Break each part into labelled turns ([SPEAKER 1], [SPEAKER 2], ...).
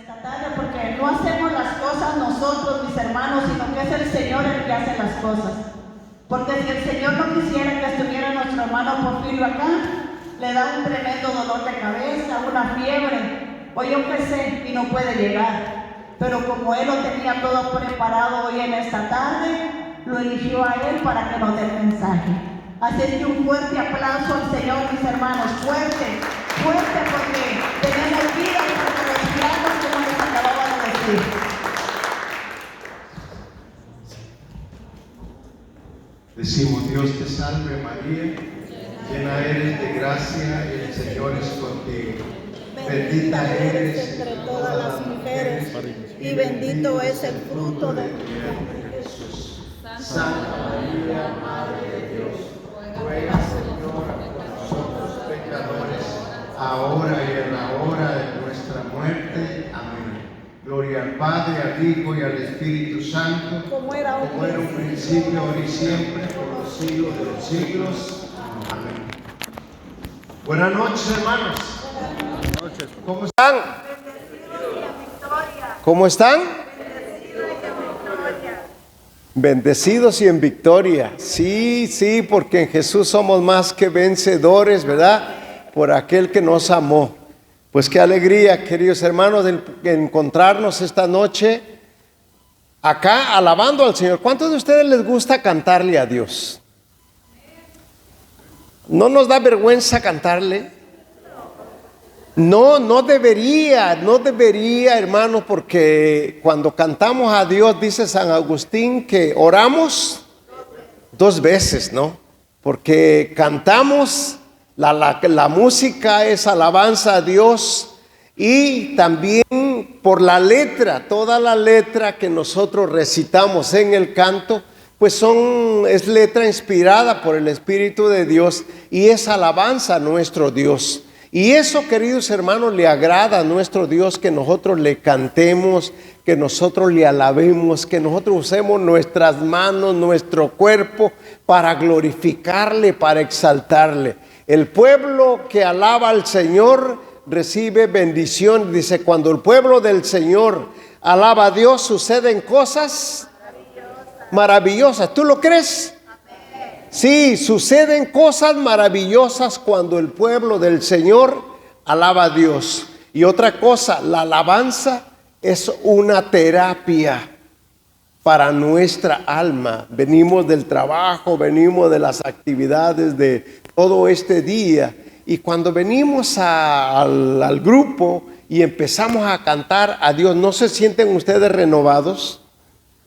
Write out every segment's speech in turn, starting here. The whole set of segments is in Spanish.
[SPEAKER 1] esta tarde, porque no hacemos las cosas nosotros, mis hermanos, sino que es el Señor el que hace las cosas. Porque si el Señor no quisiera que estuviera nuestro hermano Porfirio acá, le da un tremendo dolor de cabeza, una fiebre, o yo qué sé, y no puede llegar. Pero como Él lo tenía todo preparado hoy en esta tarde, lo eligió a Él para que nos dé el mensaje. Así es que un fuerte aplauso al Señor, mis hermanos, fuerte, fuerte, porque tenemos vida y porque respiramos como les acababa de decir.
[SPEAKER 2] Decimos: Dios te salve María, llena eres de gracia, el Señor es contigo. Bendita eres entre todas las mujeres, y bendito es el fruto de tu vientre, Jesús. Santa María, Madre de Dios, ruega, Señora, por nosotros pecadores, ahora y en la hora de nuestra muerte. Amén. Gloria al Padre, al Hijo y al Espíritu Santo, como era un principio, ahora y siempre, por los siglos de los siglos. Amén. Buenas noches, hermanos. ¿Cómo están? ¿Cómo están? Bendecidos y en victoria. Sí, sí, porque en Jesús somos más que vencedores, ¿verdad? Por aquel que nos amó. Pues qué alegría, queridos hermanos, de encontrarnos esta noche acá alabando al Señor. ¿Cuántos de ustedes les gusta cantarle a Dios? ¿No nos da vergüenza cantarle? No debería, hermanos, porque cuando cantamos a Dios, dice San Agustín, que oramos 2 veces, ¿no? Porque cantamos, la música es alabanza a Dios, y también por la letra, toda la letra que nosotros recitamos en el canto, pues es letra inspirada por el Espíritu de Dios, y es alabanza a nuestro Dios. Y eso, queridos hermanos, le agrada a nuestro Dios, que nosotros le cantemos, que nosotros le alabemos, que nosotros usemos nuestras manos, nuestro cuerpo para glorificarle, para exaltarle. El pueblo que alaba al Señor recibe bendición. Dice, cuando el pueblo del Señor alaba a Dios, suceden cosas maravillosas. ¿Tú lo crees? Sí, suceden cosas maravillosas cuando el pueblo del Señor alaba a Dios. Y otra cosa, la alabanza es una terapia para nuestra alma. Venimos del trabajo, venimos de las actividades de todo este día, y cuando venimos al grupo y empezamos a cantar a Dios, ¿no se sienten ustedes renovados?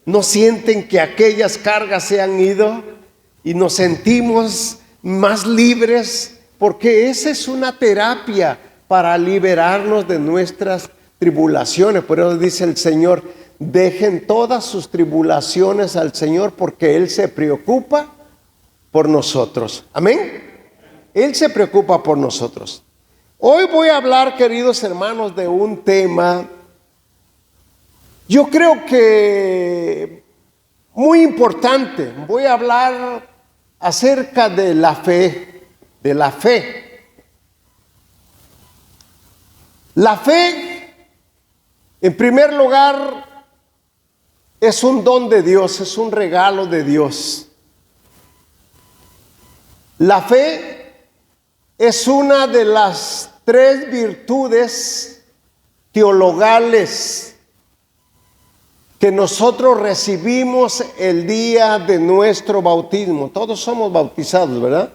[SPEAKER 2] ¿No sienten que aquellas cargas se han ido? Y nos sentimos más libres, porque esa es una terapia para liberarnos de nuestras tribulaciones. Por eso dice el Señor: dejen todas sus tribulaciones al Señor, porque Él se preocupa por nosotros. Amén. Él se preocupa por nosotros. Hoy voy a hablar, queridos hermanos, de un tema, yo creo que muy importante. Voy a hablar acerca de la fe, La fe, en primer lugar, es un don de Dios, es un regalo de Dios. La fe es una de las 3 virtudes teologales que nosotros recibimos el día de nuestro bautismo. Todos somos bautizados, ¿verdad?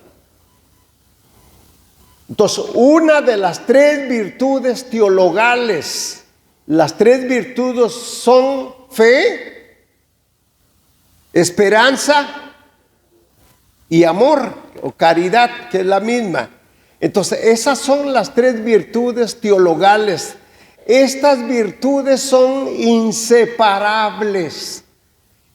[SPEAKER 2] Entonces, una de las 3 virtudes teologales, las 3 virtudes son fe, esperanza y amor, o caridad, que es la misma. Entonces, esas son las 3 virtudes teologales. Estas virtudes son inseparables.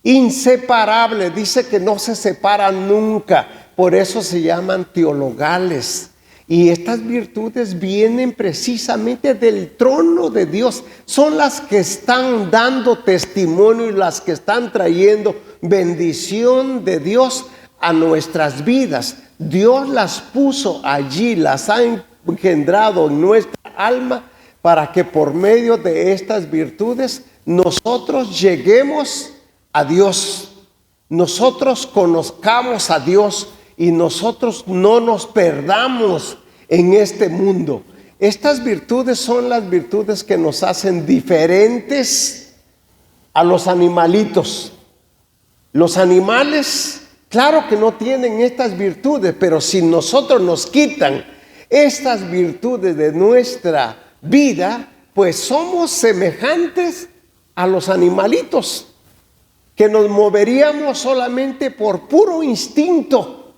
[SPEAKER 2] Inseparables, dice que no se separan nunca, por eso se llaman teologales. Y estas virtudes vienen precisamente del trono de Dios. Son las que están dando testimonio y las que están trayendo bendición de Dios a nuestras vidas. Dios las puso allí, las ha engendrado en nuestra alma para que por medio de estas virtudes nosotros lleguemos a Dios, nosotros conozcamos a Dios y nosotros no nos perdamos en este mundo. Estas virtudes son las virtudes que nos hacen diferentes a los animalitos. Los animales, claro que no tienen estas virtudes, pero si nosotros nos quitan estas virtudes de nuestra vida, pues somos semejantes a los animalitos, que nos moveríamos solamente por puro instinto,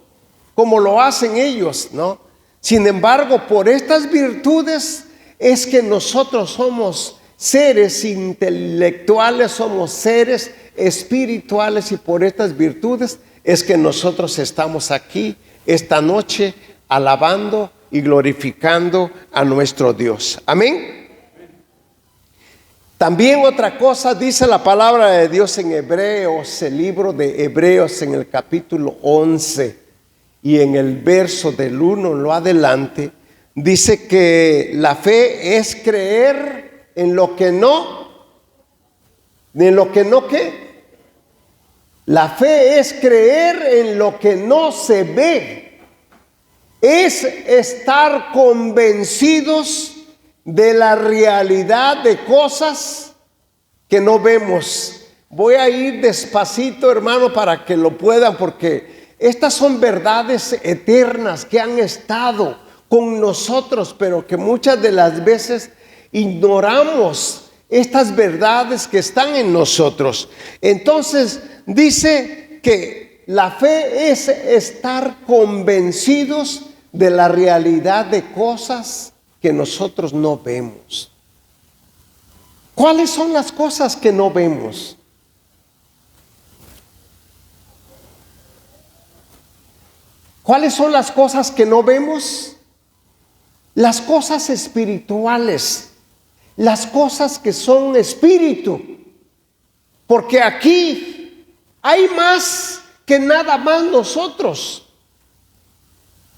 [SPEAKER 2] como lo hacen ellos, ¿no? Sin embargo, por estas virtudes es que nosotros somos seres intelectuales, somos seres espirituales, y por estas virtudes es que nosotros estamos aquí esta noche alabando y glorificando a nuestro Dios. Amén. También otra cosa dice la palabra de Dios en Hebreos, el libro de Hebreos, en el capítulo 11 y en el verso del 1 en lo adelante, dice que la fe es creer en lo que no, ¿qué? La fe es creer en lo que no se ve, es estar convencidos de la realidad de cosas que no vemos. Voy a ir despacito, hermano, para que lo puedan, porque estas son verdades eternas que han estado con nosotros, pero que muchas de las veces ignoramos estas verdades que están en nosotros. Entonces dice que la fe es estar convencidos de la realidad de cosas que nosotros no vemos. ¿Cuáles son las cosas que no vemos? ¿Cuáles son las cosas que no vemos? Las cosas espirituales, las cosas que son espíritu. Porque aquí hay más que nada más nosotros.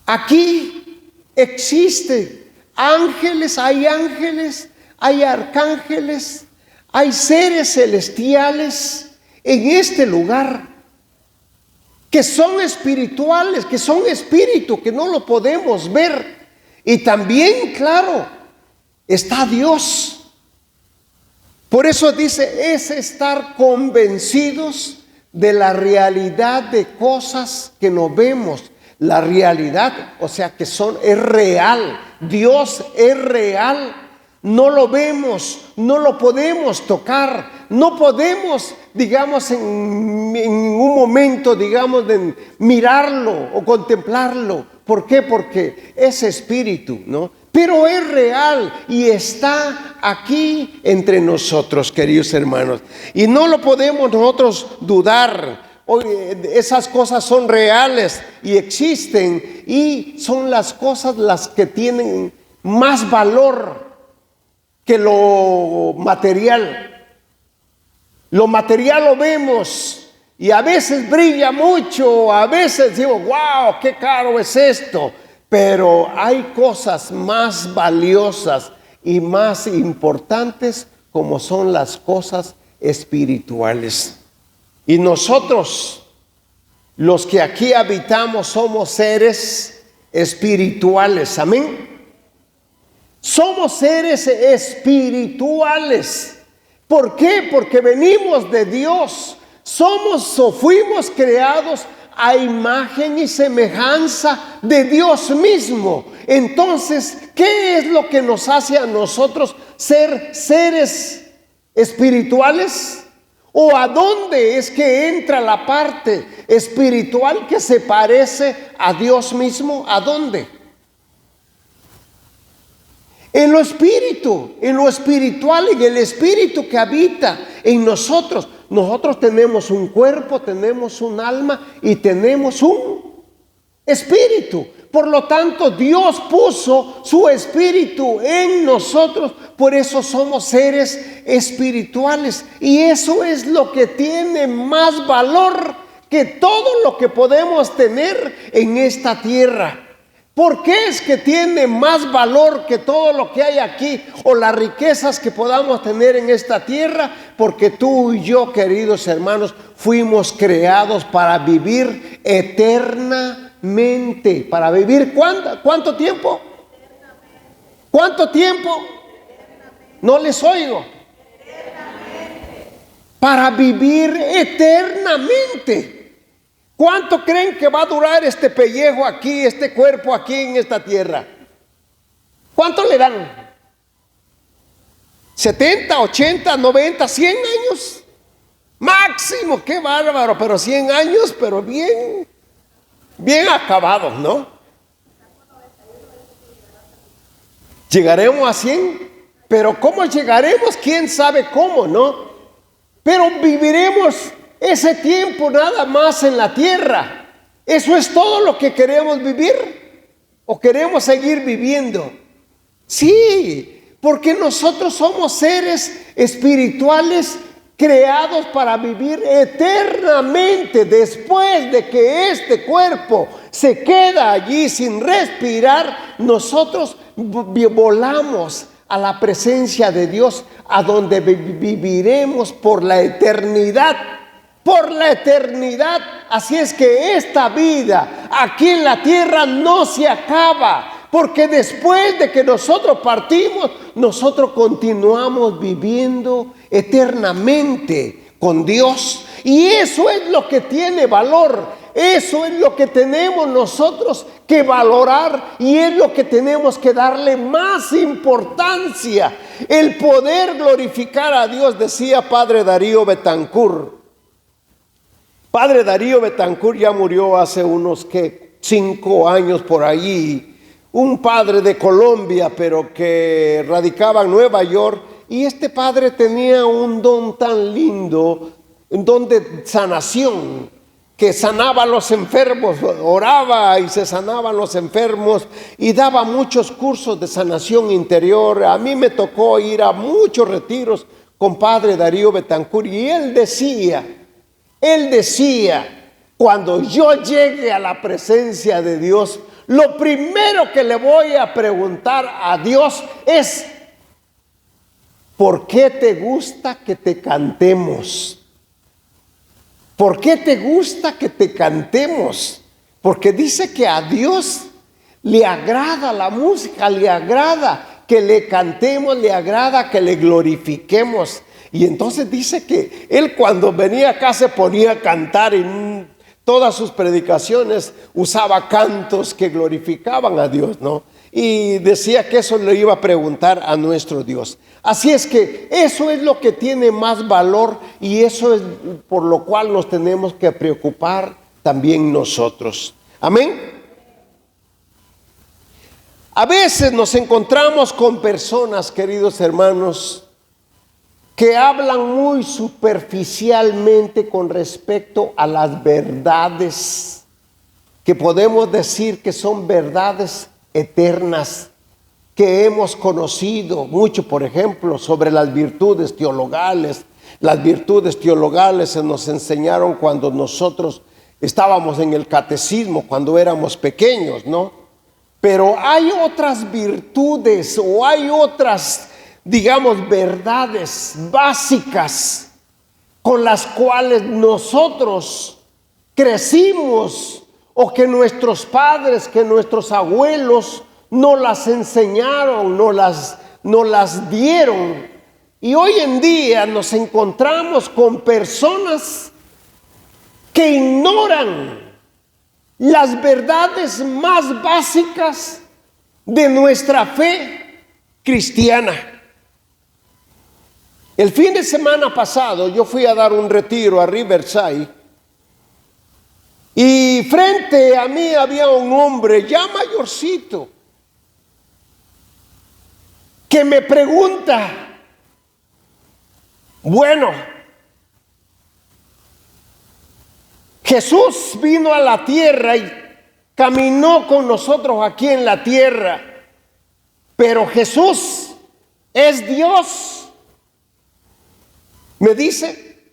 [SPEAKER 2] Aquí existen ángeles, hay arcángeles, hay seres celestiales en este lugar que son espirituales, que son espíritu, que no lo podemos ver. Y también, claro, está Dios. Por eso dice, es estar convencidos de la realidad de cosas que no vemos. La realidad, o sea que es real. Dios es real. No lo vemos, no lo podemos tocar, no podemos, digamos, en un momento, digamos, de mirarlo o contemplarlo. ¿Por qué? Porque es espíritu, ¿no? Pero es real y está aquí entre nosotros, queridos hermanos. Y no lo podemos nosotros dudar. Esas cosas son reales y existen, y son las cosas las que tienen más valor que lo material. Lo material lo vemos y a veces brilla mucho, a veces digo, wow, qué caro es esto. Pero hay cosas más valiosas y más importantes, como son las cosas espirituales. Y nosotros, los que aquí habitamos, somos seres espirituales. Amén. Somos seres espirituales. ¿Por qué? Porque venimos de Dios. Somos o fuimos creados a imagen y semejanza de Dios mismo. Entonces, ¿qué es lo que nos hace a nosotros ser seres espirituales? ¿O a dónde es que entra la parte espiritual que se parece a Dios mismo? ¿A dónde? En lo espíritu, en lo espiritual, en el espíritu que habita en nosotros. Nosotros tenemos un cuerpo, tenemos un alma y tenemos un espíritu. Por lo tanto, Dios puso su espíritu en nosotros. Por eso somos seres espirituales. Y eso es lo que tiene más valor que todo lo que podemos tener en esta tierra. ¿Por qué es que tiene más valor que todo lo que hay aquí o las riquezas que podamos tener en esta tierra? Porque tú y yo, queridos hermanos, fuimos creados para vivir eternamente. ¿Para vivir cuánto tiempo? ¿Cuánto tiempo? No les oigo. Para vivir eternamente. ¿Cuánto creen que va a durar este pellejo aquí, este cuerpo aquí en esta tierra? ¿Cuánto le dan? ¿70, 80, 90, 100 años? Máximo, qué bárbaro, pero 100 años, pero bien acabados, ¿no? ¿Llegaremos a 100? Pero ¿cómo llegaremos? ¿Quién sabe cómo, no? Pero viviremos ese tiempo nada más en la tierra. ¿Eso es todo lo que queremos vivir? ¿O queremos seguir viviendo? Sí, porque nosotros somos seres espirituales creados para vivir eternamente. Después de que este cuerpo se queda allí sin respirar, nosotros volamos a la presencia de Dios, a donde viviremos por la eternidad. Por la eternidad. Así es que esta vida aquí en la tierra no se acaba, porque después de que nosotros partimos, nosotros continuamos viviendo eternamente con Dios. Y eso es lo que tiene valor. Eso es lo que tenemos nosotros que valorar, y es lo que tenemos que darle más importancia. El poder glorificar a Dios, decía Padre Darío Betancourt. Padre Darío Betancourt ya murió hace unos 5 años por allí. Un padre de Colombia, pero que radicaba en Nueva York. Y este padre tenía un don tan lindo, un don de sanación, que sanaba a los enfermos, oraba y se sanaban los enfermos, y daba muchos cursos de sanación interior. A mí me tocó ir a muchos retiros con Padre Darío Betancourt, y él decía, cuando yo llegue a la presencia de Dios, lo primero que le voy a preguntar a Dios es: ¿por qué te gusta que te cantemos? ¿Por qué te gusta que te cantemos? Porque dice que a Dios le agrada la música, le agrada que le cantemos, le agrada que le glorifiquemos. Y entonces dice que él, cuando venía acá, se ponía a cantar, y todas sus predicaciones usaba cantos que glorificaban a Dios, ¿no? Y decía que eso le iba a preguntar a nuestro Dios. Así es que eso es lo que tiene más valor, y eso es por lo cual nos tenemos que preocupar también nosotros. Amén. A veces nos encontramos con personas, queridos hermanos, que hablan muy superficialmente con respecto a las verdades que podemos decir que son verdades eternas, que hemos conocido mucho, por ejemplo, sobre las virtudes teologales. Las virtudes teologales se nos enseñaron cuando nosotros estábamos en el catecismo, cuando éramos pequeños, ¿no? Pero hay otras virtudes, o hay otras, digamos, verdades básicas con las cuales nosotros crecimos, o que nuestros padres, que nuestros abuelos nos las enseñaron, nos las dieron. Y hoy en día nos encontramos con personas que ignoran las verdades más básicas de nuestra fe cristiana. El fin de semana pasado yo fui a dar un retiro a Riverside, y frente a mí había un hombre ya mayorcito que me pregunta: bueno, Jesús vino a la tierra y caminó con nosotros aquí en la tierra, pero Jesús es Dios, me dice,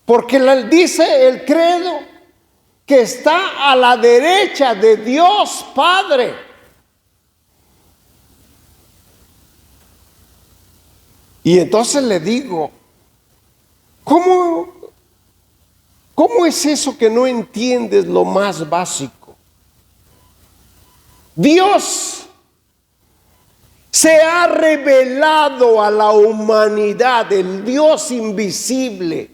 [SPEAKER 2] porque dice el credo que está a la derecha de Dios Padre. Y entonces le digo, ¿cómo es eso que no entiendes lo más básico? Dios se ha revelado a la humanidad, el Dios invisible,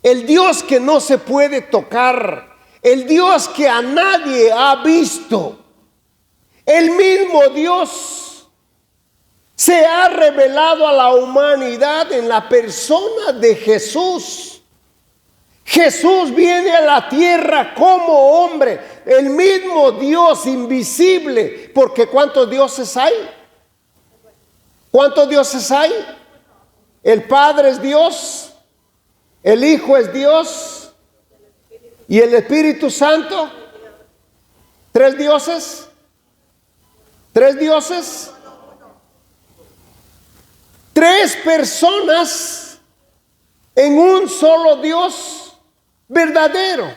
[SPEAKER 2] el Dios que no se puede tocar, el Dios que a nadie ha visto. El mismo Dios se ha revelado a la humanidad en la persona de Jesús. Jesús viene a la tierra como hombre, el mismo Dios invisible, porque ¿cuántos dioses hay? ¿Cuántos dioses hay? El Padre es Dios, el Hijo es Dios y el Espíritu Santo. ¿Tres dioses? ¿Tres dioses? Tres personas en un solo Dios verdadero.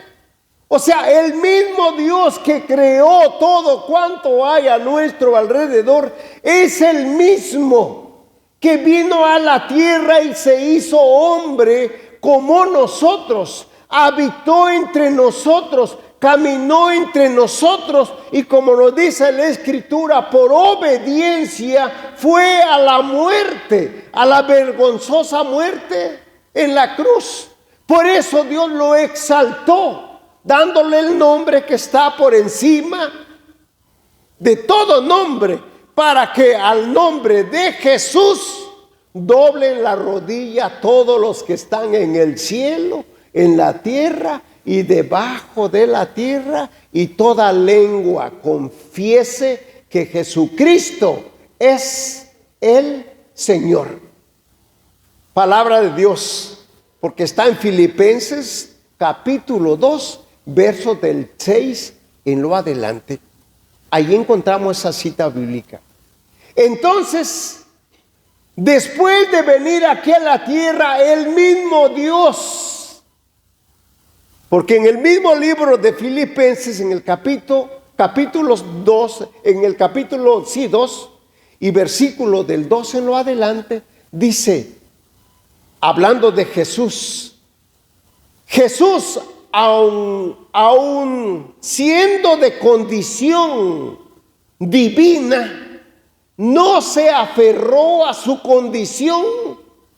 [SPEAKER 2] O sea, el mismo Dios que creó todo cuanto hay a nuestro alrededor es el mismo que vino a la tierra y se hizo hombre como nosotros, habitó entre nosotros, caminó entre nosotros y, como nos dice la Escritura, por obediencia fue a la muerte, a la vergonzosa muerte en la cruz. Por eso Dios lo exaltó, dándole el nombre que está por encima de todo nombre, para que al nombre de Jesús doblen la rodilla todos los que están en el cielo, en la tierra y debajo de la tierra, y toda lengua confiese que Jesucristo es el Señor. Palabra de Dios, porque está en Filipenses capítulo 2, versos del 6 en lo adelante. Ahí encontramos esa cita bíblica. Entonces, después de venir aquí a la tierra, el mismo Dios, porque en el mismo libro de Filipenses, en el capítulo 2, en el capítulo 2 y versículo del 12 en lo adelante, dice, hablando de Jesús, Jesús, aun siendo de condición divina, no se aferró a su condición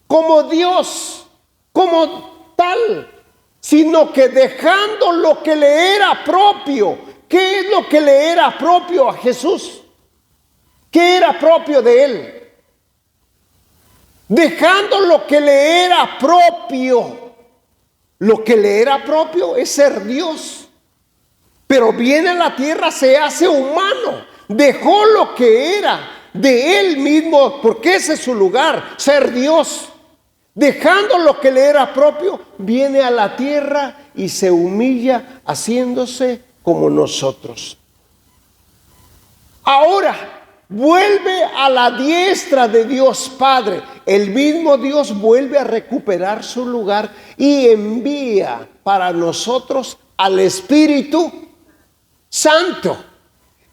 [SPEAKER 2] como Dios, como tal, sino que dejando lo que le era propio. ¿Qué es lo que le era propio a Jesús? ¿Qué era propio de él? Dejando lo que le era propio. Lo que le era propio es ser Dios. Pero viene a la tierra, se hace humano. Dejó lo que era de él mismo, porque ese es su lugar, ser Dios. Dejando lo que le era propio, viene a la tierra y se humilla haciéndose como nosotros. Ahora vuelve a la diestra de Dios Padre. El mismo Dios vuelve a recuperar su lugar y envía para nosotros al Espíritu Santo.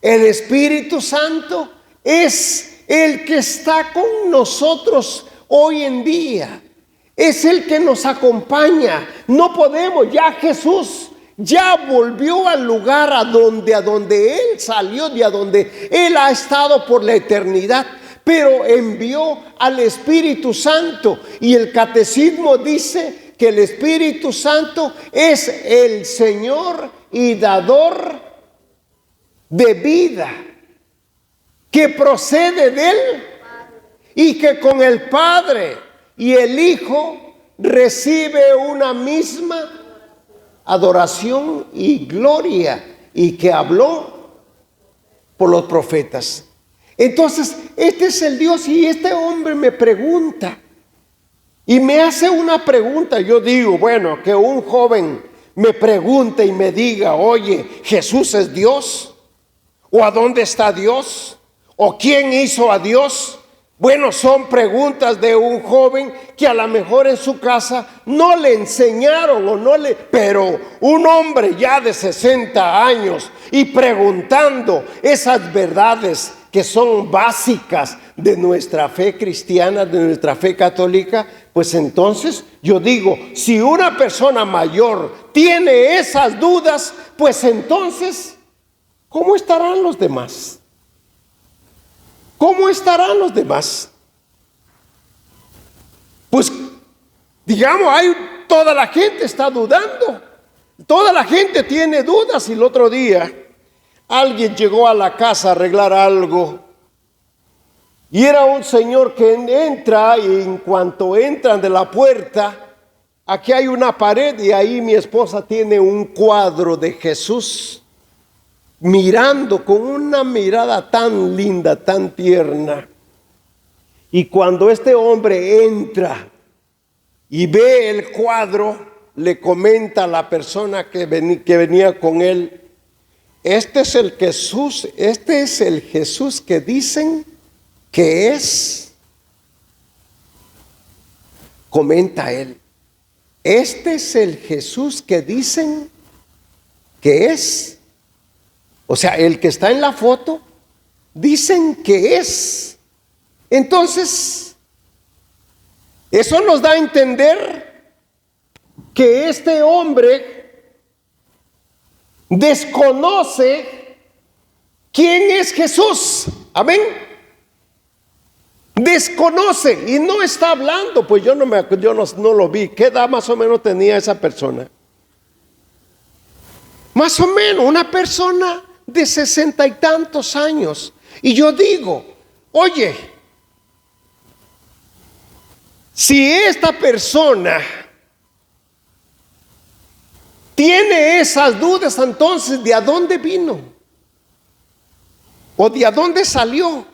[SPEAKER 2] El Espíritu Santo es el que está con nosotros hoy en día. Es el que nos acompaña. No podemos, ya Jesús ya volvió al lugar a donde Él salió, de a donde Él ha estado por la eternidad, pero envió al Espíritu Santo. Y el catecismo dice que el Espíritu Santo es el Señor y dador de vida, que procede de Él y que con el Padre y el Hijo recibe una misma adoración y gloria, y que habló por los profetas. Entonces, este es el Dios. Y este hombre me pregunta y me hace una pregunta. Yo digo, bueno, que un joven me pregunte y me diga, oye, ¿Jesús es Dios? ¿O a dónde está Dios? ¿O quién hizo a Dios? Bueno, son preguntas de un joven que a lo mejor en su casa no le enseñaron pero un hombre ya de 60 años y preguntando esas verdades que son básicas de nuestra fe cristiana, de nuestra fe católica, pues entonces yo digo, si una persona mayor tiene esas dudas, pues entonces, ¿cómo estarán los demás? ¿Cómo estarán los demás? Pues, digamos, toda la gente está dudando. Toda la gente tiene dudas. Y el otro día, alguien llegó a la casa a arreglar algo. Y era un señor que entra, y en cuanto entran de la puerta, aquí hay una pared y ahí mi esposa tiene un cuadro de Jesús mirando con una mirada tan linda, tan tierna. Y cuando este hombre entra y ve el cuadro, le comenta a la persona que venía con él: este es el Jesús que dicen que es. Comenta él: este es el Jesús que dicen que es. O sea, el que está en la foto, dicen que es. Entonces, eso nos da a entender que este hombre desconoce quién es Jesús. Amén. Desconoce y no está hablando. Pues yo no lo vi. ¿Qué edad más o menos tenía esa persona? Más o menos una persona de 60 y tantos años. Y yo digo, oye, si esta persona tiene esas dudas, entonces ¿de a dónde vino? ¿O de a dónde salió?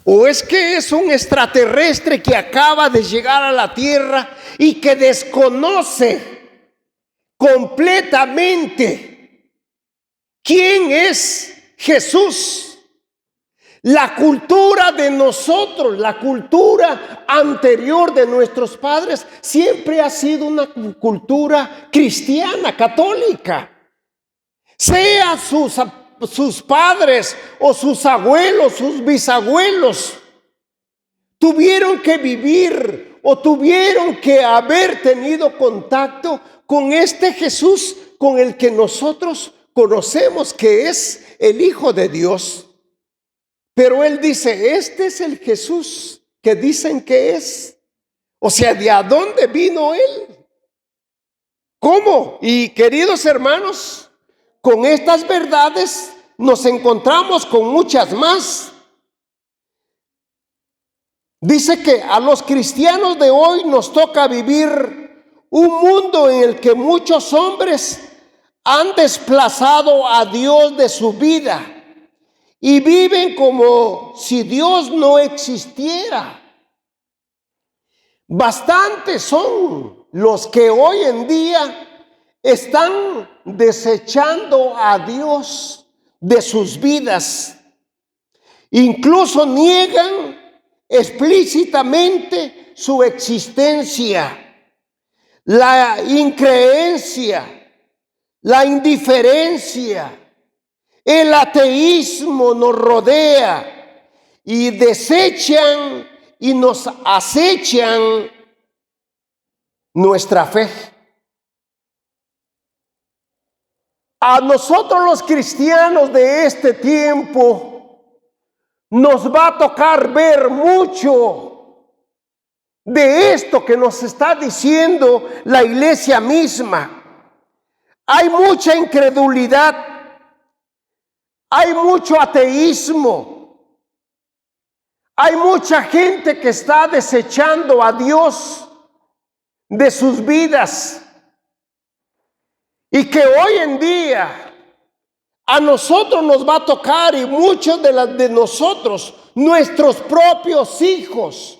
[SPEAKER 2] ¿O es que es un extraterrestre que acaba de llegar a la tierra y que desconoce completamente quién es Jesús? La cultura de nosotros, la cultura anterior de nuestros padres, siempre ha sido una cultura cristiana, católica. Sea sus padres o sus abuelos, sus bisabuelos, tuvieron que vivir o tuvieron que haber tenido contacto con este Jesús con el que nosotros conocemos que es el Hijo de Dios. Pero él dice, este es el Jesús que dicen que es. O sea, ¿de a dónde vino él? ¿Cómo? Y queridos hermanos, con estas verdades nos encontramos con muchas más. Dice que a los cristianos de hoy nos toca vivir un mundo en el que muchos hombres han desplazado a Dios de su vida y viven como si Dios no existiera. Bastantes son los que hoy en día están desechando a Dios de sus vidas. Incluso niegan explícitamente su existencia. La increencia, la indiferencia, el ateísmo nos rodea y desechan y nos acechan nuestra fe. A nosotros los cristianos de este tiempo nos va a tocar ver mucho de esto que nos está diciendo la iglesia misma. Hay mucha incredulidad. Hay mucho ateísmo. Hay mucha gente que está desechando a Dios de sus vidas. Y que hoy en día a nosotros nos va a tocar, y muchos de nosotros, nuestros propios hijos,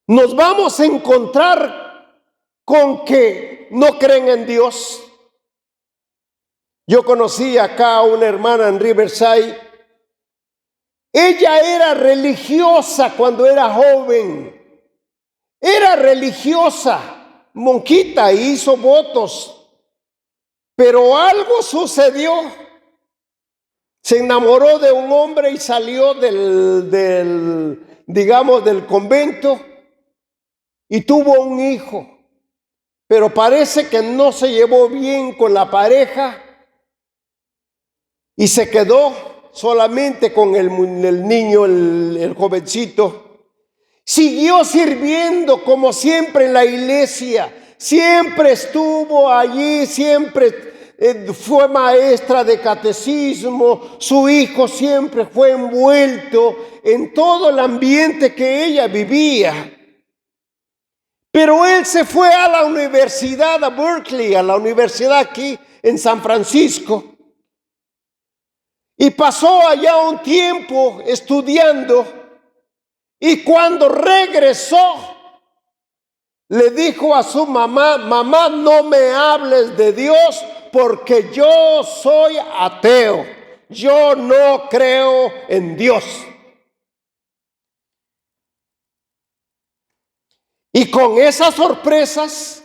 [SPEAKER 2] nos vamos a encontrar con que no creen en Dios. Yo conocí acá a una hermana en Riverside Ella era religiosa cuando era joven. Era religiosa, monjita, y hizo votos. Pero algo sucedió. Se enamoró de un hombre y salió del convento y tuvo un hijo. Pero parece que no se llevó bien con la pareja y se quedó solamente con el niño, el jovencito. Siguió sirviendo como siempre en la iglesia. Siempre estuvo allí, siempre fue maestra de catecismo. Su hijo siempre fue envuelto en todo el ambiente que ella vivía. Pero él se fue a la universidad, a Berkeley, a la universidad aquí en San Francisco. Y pasó allá un tiempo estudiando. Y cuando regresó, le dijo a su mamá: mamá, no me hables de Dios porque yo soy ateo. Yo no creo en Dios. Y con esas sorpresas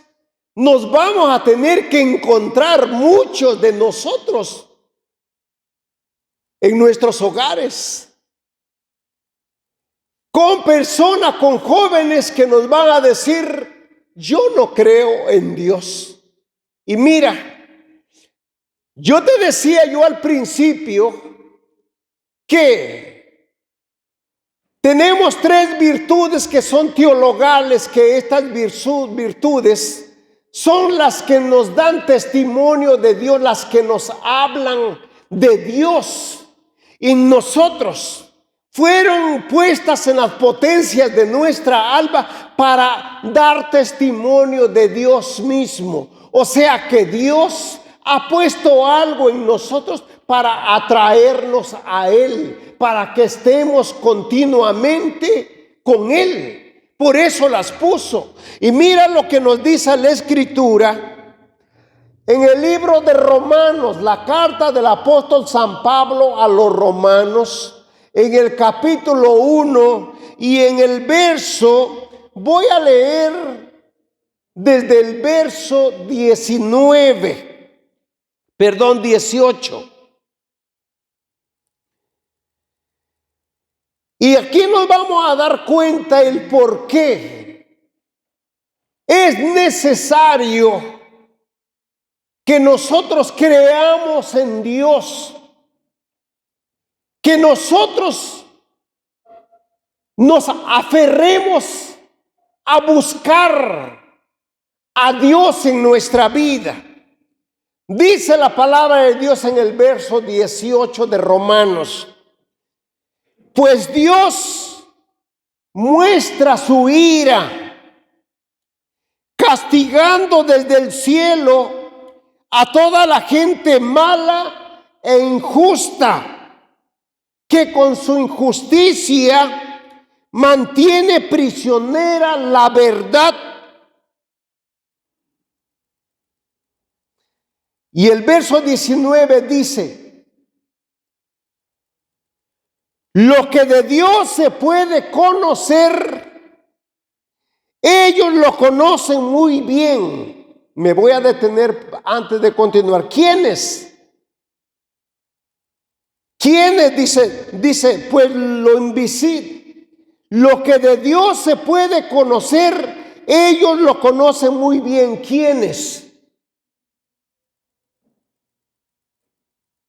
[SPEAKER 2] nos vamos a tener que encontrar muchos de nosotros en nuestros hogares. Con personas, con jóvenes que nos van a decir: yo no creo en Dios. Y mira, yo te decía yo al principio que tenemos 3 virtudes que son teologales, que estas virtudes son las que nos dan testimonio de Dios, las que nos hablan de Dios. Y nosotros fueron puestas en las potencias de nuestra alma para dar testimonio de Dios mismo. O sea que Dios ha puesto algo en nosotros para atraernos a Él, para que estemos continuamente con Él. Por eso las puso. Y mira lo que nos dice la Escritura en el libro de Romanos, la carta del apóstol San Pablo a los romanos. En el capítulo 1 y en el verso, voy a leer desde el verso 18. Y aquí nos vamos a dar cuenta el por qué es necesario que nosotros creamos en Dios. Que nosotros nos aferremos a buscar a Dios en nuestra vida. Dice la palabra de Dios en el verso 18 de Romanos: pues Dios muestra su ira, castigando desde el cielo a toda la gente mala e injusta, que con su injusticia mantiene prisionera la verdad. Y el verso 19 dice: lo que de Dios se puede conocer, ellos lo conocen muy bien. Me voy a detener antes de continuar. ¿Quiénes? ¿Quiénes? Dice, pues lo invisible, lo que de Dios se puede conocer, ellos lo conocen muy bien. ¿Quiénes?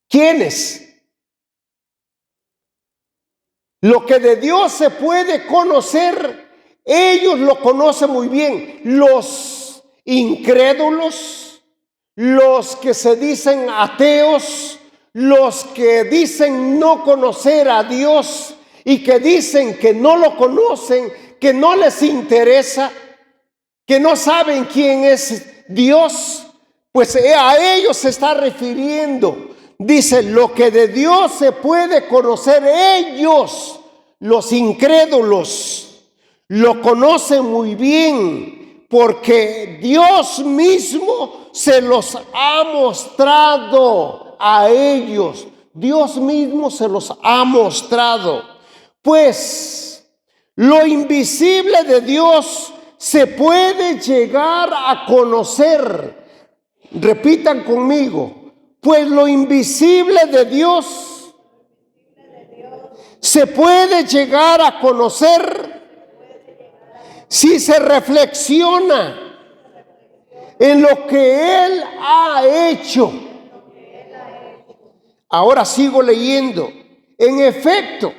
[SPEAKER 2] ¿Quiénes? Lo que de Dios se puede conocer, ellos lo conocen muy bien. Los incrédulos, los que se dicen ateos, los que dicen no conocer a Dios y que dicen que no lo conocen, que no les interesa, que no saben quién es Dios, pues a ellos se está refiriendo. Dice, lo que de Dios se puede conocer, ellos, los incrédulos, lo conocen muy bien, porque Dios mismo se los ha mostrado a ellos. Dios mismo se los ha mostrado. Pues lo invisible de Dios se puede llegar a conocer. Repitan conmigo. Pues lo invisible de Dios se puede llegar a conocer si se reflexiona en lo que Él ha hecho. Ahora sigo leyendo. En efecto,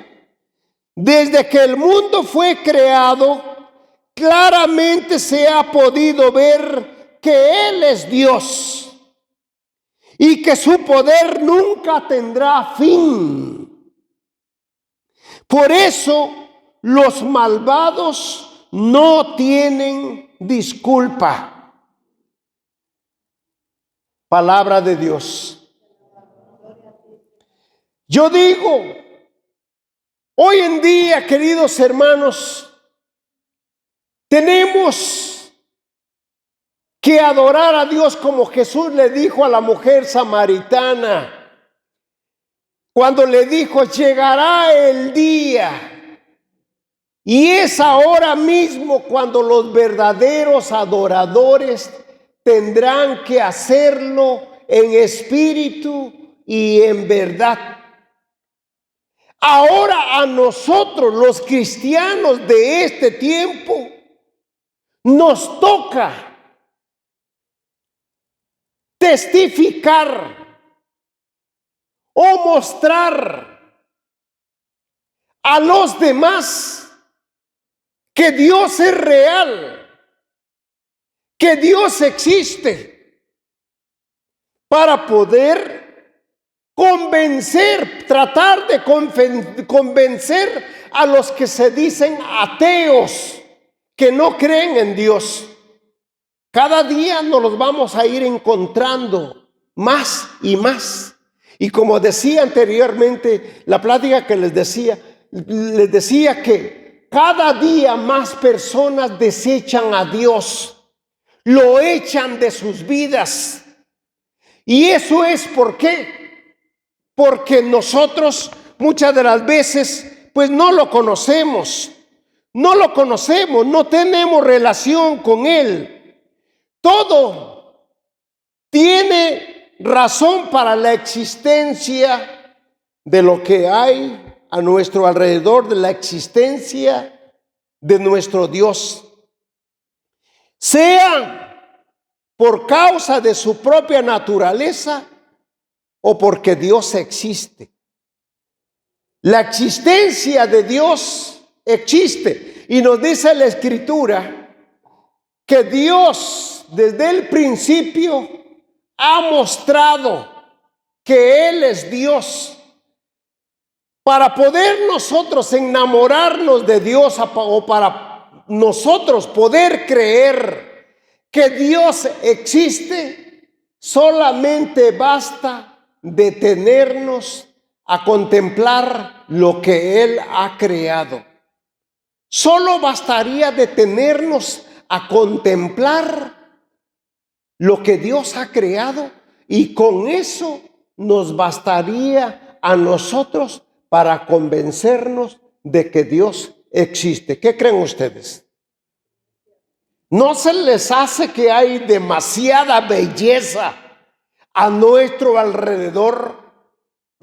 [SPEAKER 2] desde que el mundo fue creado, claramente se ha podido ver que Él es Dios y que su poder nunca tendrá fin. Por eso los malvados no tienen disculpa. Palabra de Dios. Yo digo, hoy en día, queridos hermanos, tenemos que adorar a Dios como Jesús le dijo a la mujer samaritana. Cuando le dijo, llegará el día, y es ahora mismo cuando los verdaderos adoradores tendrán que hacerlo en espíritu y en verdad. Ahora a nosotros, los cristianos de este tiempo, nos toca testificar o mostrar a los demás que Dios es real, que Dios existe, para poder tratar de convencer a los que se dicen ateos, que no creen en Dios. Cada día nos los vamos a ir encontrando más y más. Y como decía anteriormente, la plática que les decía que cada día más personas desechan a Dios, lo echan de sus vidas. Y eso es ¿por qué? Porque nosotros muchas de las veces pues no lo conocemos, no tenemos relación con Él. Todo tiene razón para la existencia de lo que hay a nuestro alrededor, de la existencia de nuestro Dios. Sea por causa de su propia naturaleza o porque Dios existe. La existencia de Dios existe. Y nos dice la Escritura que Dios desde el principio ha mostrado que Él es Dios. Para poder nosotros enamorarnos de Dios o para nosotros poder creer que Dios existe, solamente basta detenernos a contemplar lo que Él ha creado. Solo bastaría detenernos a contemplar lo que Dios ha creado y con eso nos bastaría a nosotros para convencernos de que Dios existe. ¿Qué creen ustedes? ¿No se les hace que hay demasiada belleza a nuestro alrededor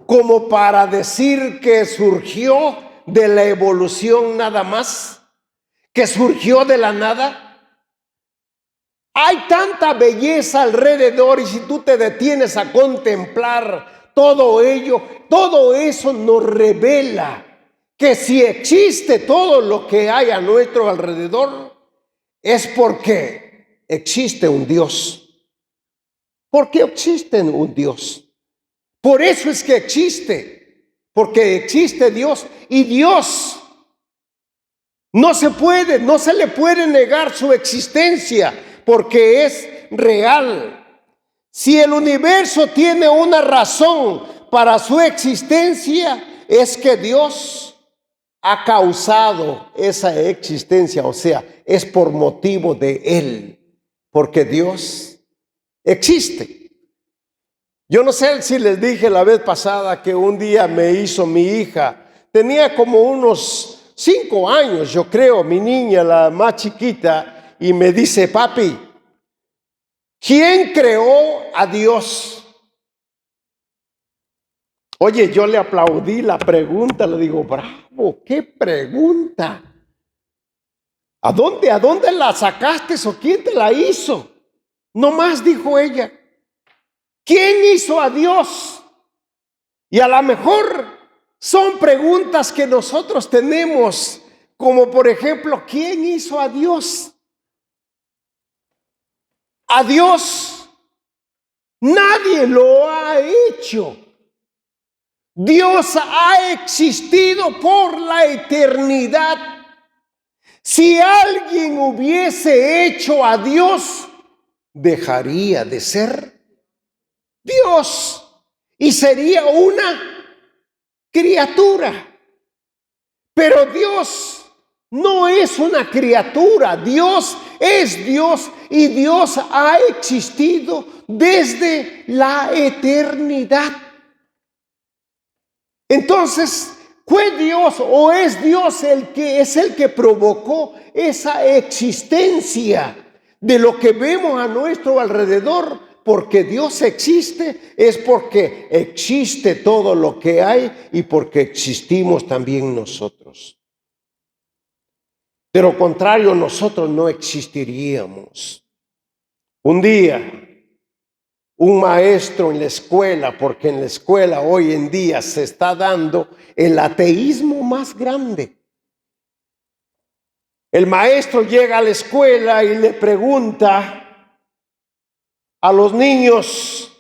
[SPEAKER 2] como para decir que surgió de la evolución nada más? ¿Que surgió de la nada? Hay tanta belleza alrededor y si tú te detienes a contemplar todo ello, todo eso nos revela que si existe todo lo que hay a nuestro alrededor es porque existe un Dios. Porque existe un Dios. Por eso es que existe. Porque existe Dios. Y Dios no se le puede negar su existencia. Porque es real. Si el universo tiene una razón para su existencia, es que Dios ha causado esa existencia. O sea, es por motivo de Él. Porque Dios existe. Yo no sé si les dije la vez pasada que un día me hizo mi hija. Tenía como unos 5 años, yo creo, mi niña, la más chiquita, y me dice: papi, ¿quién creó a Dios? Oye, yo le aplaudí la pregunta, le digo: bravo, qué pregunta. ¿A dónde la sacaste o quién te la hizo? No más, dijo ella. ¿Quién hizo a Dios? Y a lo mejor son preguntas que nosotros tenemos, como por ejemplo, ¿quién hizo a Dios? A Dios nadie lo ha hecho. Dios ha existido por la eternidad. Si alguien hubiese hecho a Dios, dejaría de ser Dios y sería una criatura. Pero Dios no es una criatura, Dios es Dios y Dios ha existido desde la eternidad. Entonces, ¿fue Dios o es Dios el que provocó esa existencia de lo que vemos a nuestro alrededor? Porque Dios existe, es porque existe todo lo que hay y porque existimos también nosotros. De lo contrario, nosotros no existiríamos. Un día, un maestro en la escuela, porque en la escuela hoy en día se está dando el ateísmo más grande. El maestro llega a la escuela y le pregunta a los niños: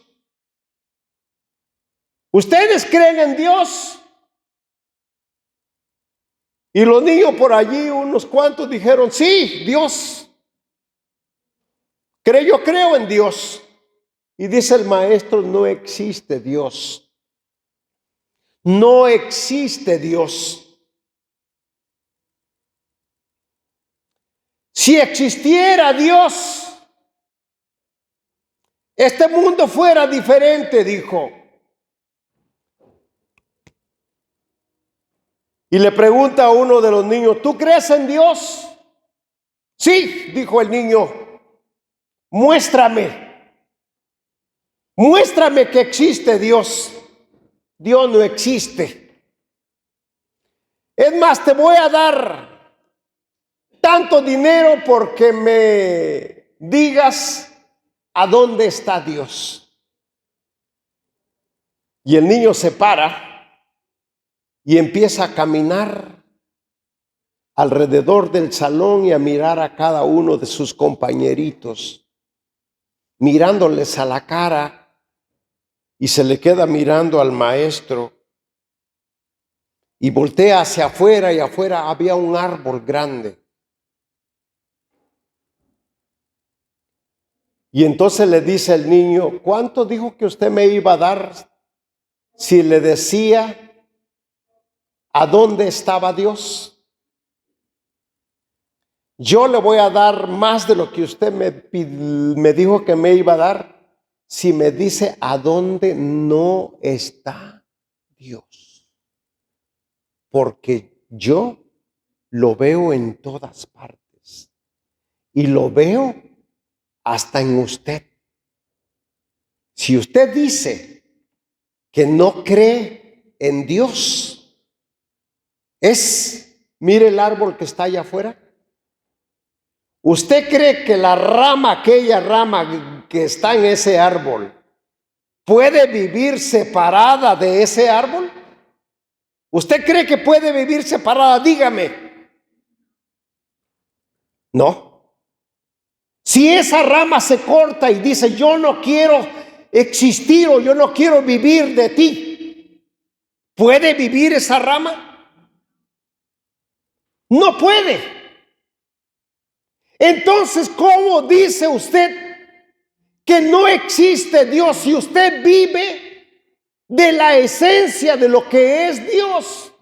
[SPEAKER 2] ¿ustedes creen en Dios? Y los niños por allí, unos cuantos dijeron: sí, Dios. Yo creo en Dios. Y dice el maestro: no existe Dios. No existe Dios. Si existiera Dios, este mundo fuera diferente, dijo. Y le pregunta a uno de los niños: ¿tú crees en Dios? Sí, dijo el niño. Muéstrame que existe Dios. Dios no existe. Es más, te voy a dar tanto dinero porque me digas a dónde está Dios. Y el niño se para y empieza a caminar alrededor del salón y a mirar a cada uno de sus compañeritos, mirándoles a la cara, y se le queda mirando al maestro y voltea hacia afuera, y afuera había un árbol grande. Y entonces le dice el niño: ¿cuánto dijo que usted me iba a dar si le decía a dónde estaba Dios? Yo le voy a dar más de lo que usted me dijo que me iba a dar si me dice a dónde no está Dios. Porque yo lo veo en todas partes y lo veo hasta en usted. Si usted dice que no cree en Dios, mire el árbol que está allá afuera. ¿Usted cree que la rama, aquella rama que está en ese árbol, puede vivir separada de ese árbol? ¿Usted cree que puede vivir separada? Dígame. No. Si esa rama se corta y dice: yo no quiero existir o yo no quiero vivir de ti, ¿puede vivir esa rama? No puede. Entonces, ¿cómo dice usted que no existe Dios si usted vive de la esencia de lo que es Dios?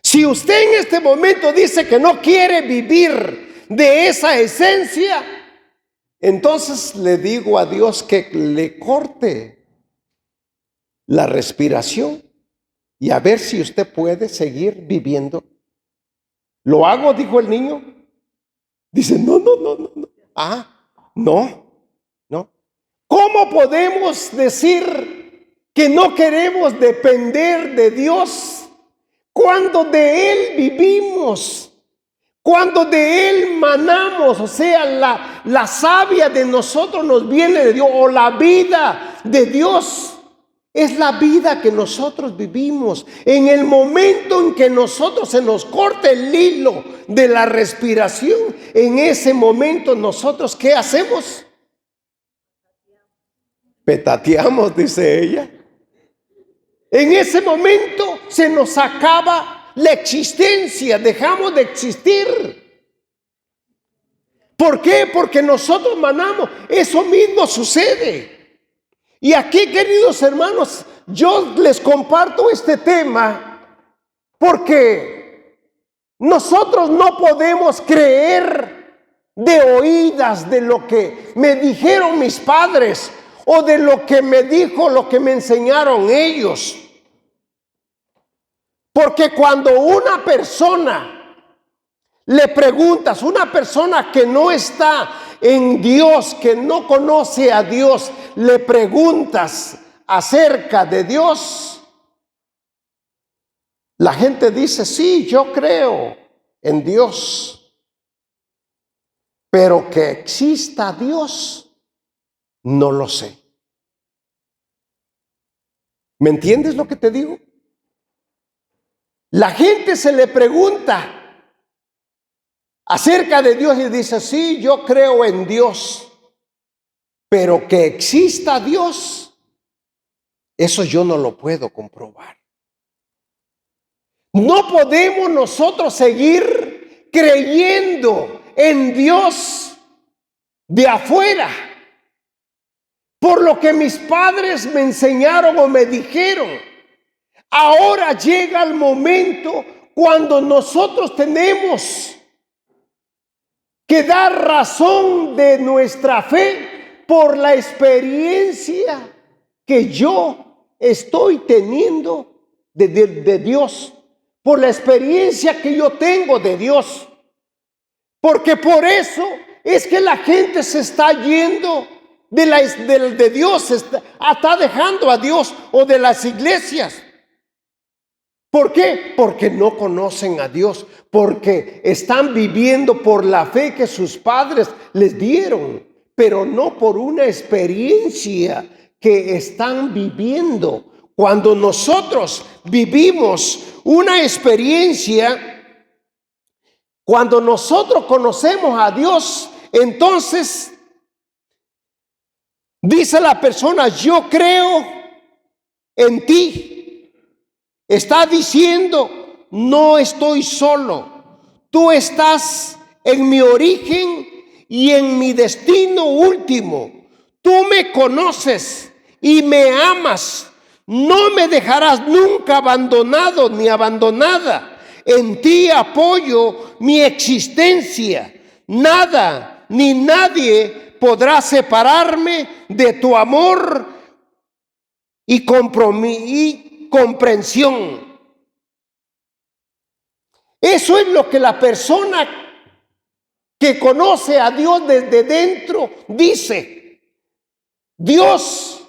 [SPEAKER 2] Si usted en este momento dice que no quiere vivir de esa esencia, Entonces le digo a Dios que le corte la respiración y a ver si usted puede seguir viviendo. ¿Lo hago?, dijo el niño. Dice, no. No. ¿Cómo podemos decir que no queremos depender de Dios cuando de Él vivimos? Cuando de Él manamos, o sea, la savia de nosotros nos viene de Dios, o la vida de Dios es la vida que nosotros vivimos. En el momento en que nosotros se nos corta el hilo de la respiración, en ese momento nosotros, ¿qué hacemos? Petateamos, dice ella. En ese momento se nos acaba la existencia, dejamos de existir. ¿Por qué? Porque nosotros manamos. Eso mismo sucede. Y aquí, queridos hermanos, yo les comparto este tema porque nosotros no podemos creer de oídas de lo que me dijeron mis padres o de lo que me dijo, lo que me enseñaron ellos. Porque cuando una persona le preguntas, una persona que no está en Dios, que no conoce a Dios, le preguntas acerca de Dios, la gente dice, sí, yo creo en Dios, pero que exista Dios, no lo sé. ¿Me entiendes lo que te digo? La gente se le pregunta acerca de Dios y dice, sí, yo creo en Dios, pero que exista Dios, eso yo no lo puedo comprobar. No podemos nosotros seguir creyendo en Dios de afuera, por lo que mis padres me enseñaron o me dijeron. Ahora llega el momento cuando nosotros tenemos que dar razón de nuestra fe por la experiencia que yo estoy teniendo de Dios, por la experiencia que yo tengo de Dios. Porque por eso es que la gente se está yendo de Dios, está dejando a Dios o de las iglesias. ¿Por qué? Porque no conocen a Dios, porque están viviendo por la fe que sus padres les dieron, pero no por una experiencia que están viviendo. Cuando nosotros vivimos una experiencia, cuando nosotros conocemos a Dios, entonces dice la persona, yo creo en ti. Está diciendo, no estoy solo. Tú estás en mi origen y en mi destino último. Tú me conoces y me amas. No me dejarás nunca abandonado ni abandonada. En ti apoyo mi existencia. Nada ni nadie podrá separarme de tu amor y comprensión. Eso es lo que la persona que conoce a Dios desde dentro dice. Dios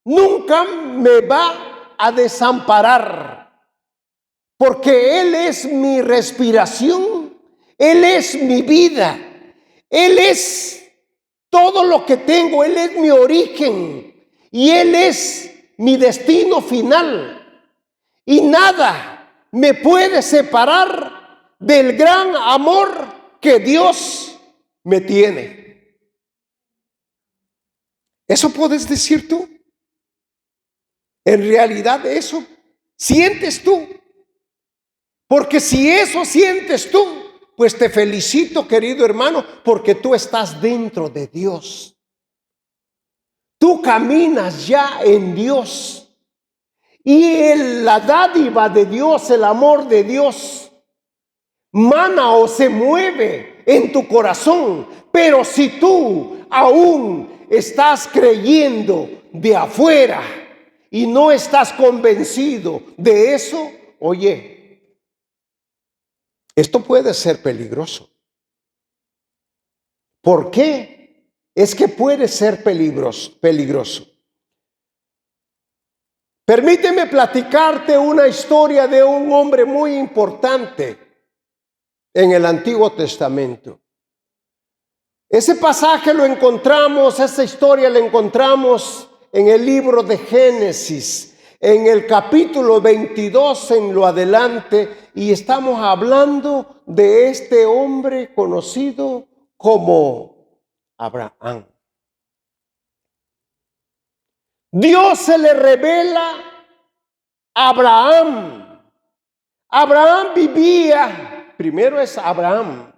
[SPEAKER 2] nunca me va a desamparar, porque Él es mi respiración, Él es mi vida, Él es todo lo que tengo, Él es mi origen y Él es mi destino final. Y nada me puede separar del gran amor que Dios me tiene. ¿Eso puedes decir tú? En realidad eso sientes tú. Porque si eso sientes tú, pues te felicito, querido hermano, porque tú estás dentro de Dios. Tú caminas ya en Dios. Y la dádiva de Dios, el amor de Dios, mana o se mueve en tu corazón. Pero si tú aún estás creyendo de afuera y no estás convencido de eso, oye, esto puede ser peligroso. ¿Por qué? Es que puede ser peligroso. Permíteme platicarte una historia de un hombre muy importante en el Antiguo Testamento. Ese pasaje lo encontramos, esa historia la encontramos en el libro de Génesis, en el capítulo 22 en lo adelante, y estamos hablando de este hombre conocido como Abraham. Dios se le revela a Abraham. Abraham vivía, primero es Abraham,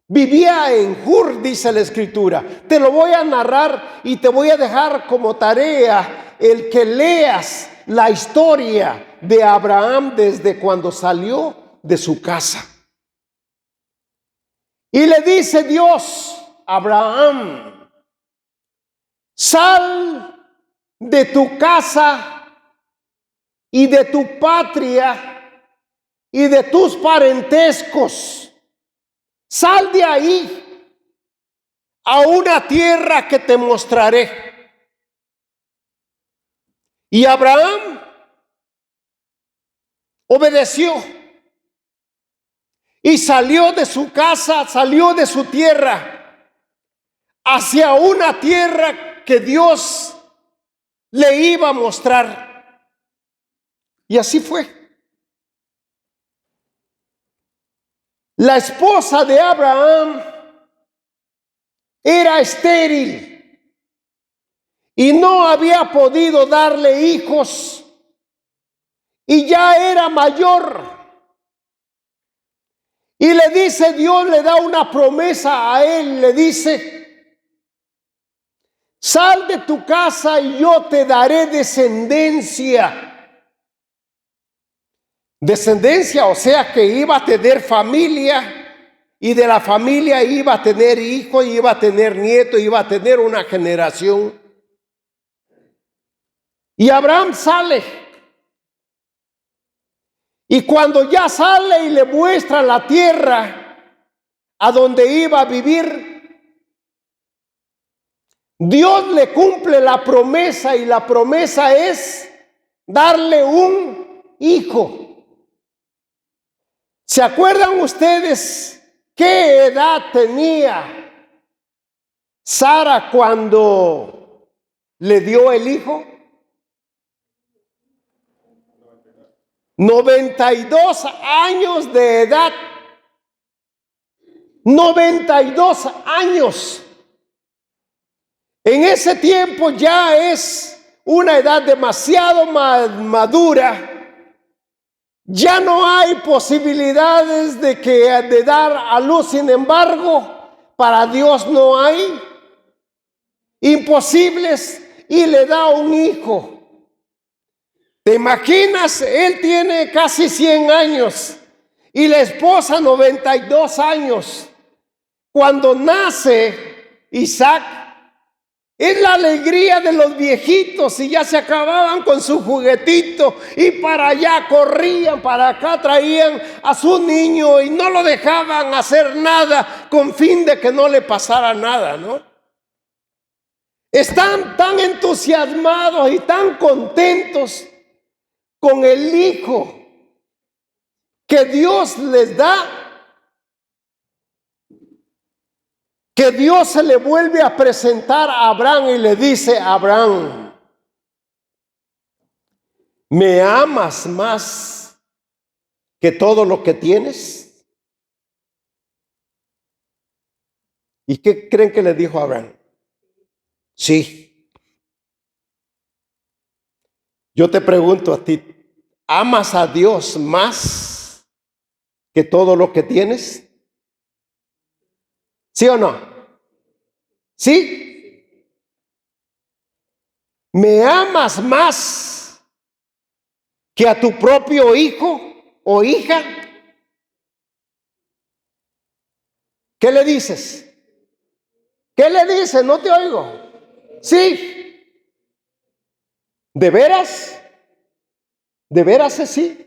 [SPEAKER 2] vivía en Ur, dice la Escritura. Te lo voy a narrar y te voy a dejar como tarea el que leas la historia de Abraham desde cuando salió de su casa. Y le dice Dios a Abraham: sal de tu casa y de tu patria y de tus parentescos. Sal de ahí a una tierra que te mostraré. Y Abraham obedeció y salió de su casa, salió de su tierra hacia una tierra que Dios le iba a mostrar. Y así fue. La esposa de Abraham era estéril y no había podido darle hijos y ya era mayor. Y le dice, Dios le da una promesa a él, le dice: sal de tu casa y yo te daré descendencia. Descendencia, o sea que iba a tener familia, y de la familia iba a tener hijos, iba a tener nietos, iba a tener una generación. Y Abraham sale. Y cuando ya sale y le muestra la tierra a donde iba a vivir, Dios le cumple la promesa, y la promesa es darle un hijo. ¿Se acuerdan ustedes qué edad tenía Sara cuando le dio el hijo? 92 años de edad. 92 años. En ese tiempo ya es una edad demasiado madura. Ya no hay posibilidades de dar a luz. Sin embargo, para Dios no hay imposibles, y le da un hijo. ¿Te imaginas? Él tiene casi 100 años y la esposa 92 años. Cuando nace Isaac, es la alegría de los viejitos, y ya se acababan con su juguetito y para allá corrían, para acá traían a su niño y no lo dejaban hacer nada con fin de que no le pasara nada, ¿no? Están tan entusiasmados y tan contentos con el hijo que Dios les da, que Dios se le vuelve a presentar a Abraham y le dice: Abraham, ¿me amas más que todo lo que tienes? ¿Y qué creen que le dijo a Abraham? Sí. Yo te pregunto a ti, ¿amas a Dios más que todo lo que tienes? ¿Sí o no? ¿Sí? ¿Me amas más que a tu propio hijo o hija? ¿Qué le dices? ¿Qué le dices? No te oigo. Sí. ¿De veras? ¿De veras es sí?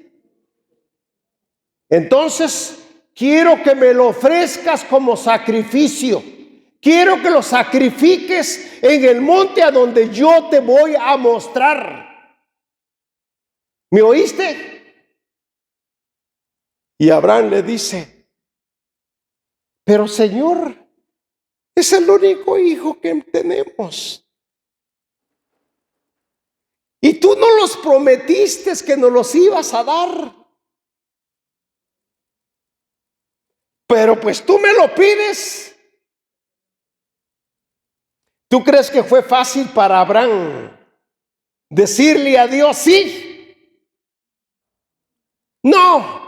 [SPEAKER 2] Entonces, quiero que me lo ofrezcas como sacrificio. Quiero que lo sacrifiques en el monte a donde yo te voy a mostrar. ¿Me oíste? Y Abraham le dice, pero Señor, es el único hijo que tenemos. Y tú no los prometiste que nos los ibas a dar. Pero pues tú me lo pides. ¿Tú crees que fue fácil para Abraham decirle a Dios sí? No.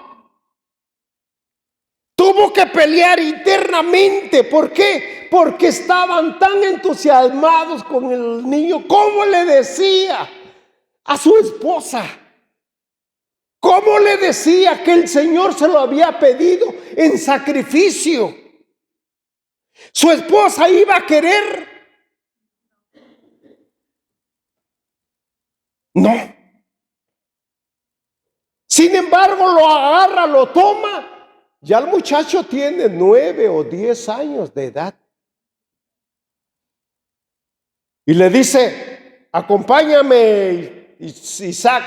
[SPEAKER 2] Tuvo que pelear internamente. ¿Por qué? Porque estaban tan entusiasmados con el niño. ¿Cómo le decía a su esposa? ¿Cómo le decía que el Señor se lo había pedido en sacrificio? Su esposa iba a querer. No. Sin embargo, lo agarra, lo toma. Ya el muchacho tiene 9 o 10 años de edad. Y le dice, acompáñame, Isaac.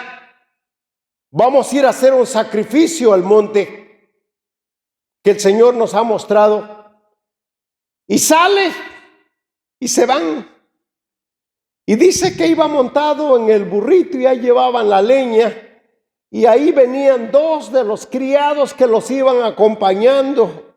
[SPEAKER 2] Vamos a ir a hacer un sacrificio al monte que el Señor nos ha mostrado. Y sale y se van. Y dice que iba montado en el burrito y ahí llevaban la leña. Y ahí venían 2 de los criados que los iban acompañando.